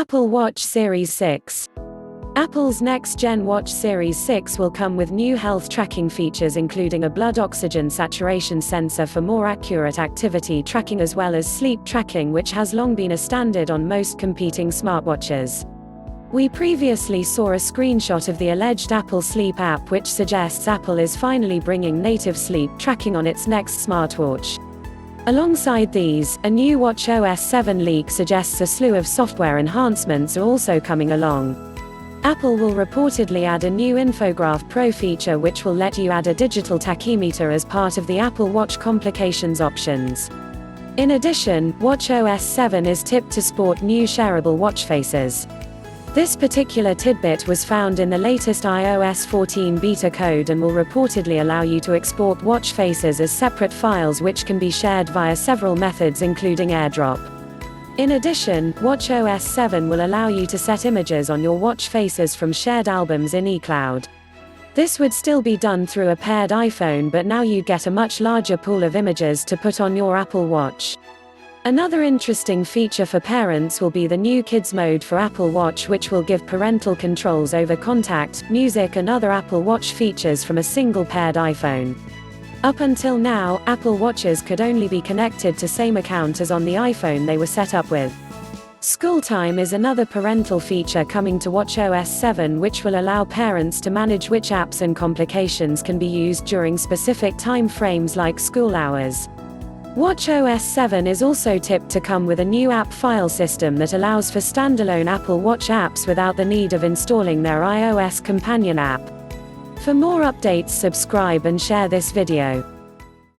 Apple Watch Series 6. Apple's next-gen Watch Series 6 will come with new health tracking features, including a blood oxygen saturation sensor for more accurate activity tracking as well as sleep tracking, which has long been a standard on most competing smartwatches. We previously saw a screenshot of the alleged Apple Sleep app, which suggests Apple is finally bringing native sleep tracking on its next smartwatch. Alongside these, a new watchOS 7 leak suggests a slew of software enhancements are also coming along. Apple will reportedly add a new Infograph Pro feature which will let you add a digital tachymeter as part of the Apple Watch complications options. In addition, watchOS 7 is tipped to sport new shareable watch faces. This particular tidbit was found in the latest iOS 14 beta code and will reportedly allow you to export watch faces as separate files which can be shared via several methods including AirDrop. In addition, watchOS 7 will allow you to set images on your watch faces from shared albums in iCloud. This would still be done through a paired iPhone, but now you get a much larger pool of images to put on your Apple Watch. Another interesting feature for parents will be the new Kids mode for Apple Watch, which will give parental controls over contact, music and other Apple Watch features from a single paired iPhone. Up until now, Apple Watches could only be connected to same account as on the iPhone they were set up with. School Time is another parental feature coming to watchOS 7, which will allow parents to manage which apps and complications can be used during specific time frames like school hours. watchOS 7 is also tipped to come with a new app file system that allows for standalone Apple Watch apps without the need of installing their iOS companion app. For more updates, subscribe and share this video.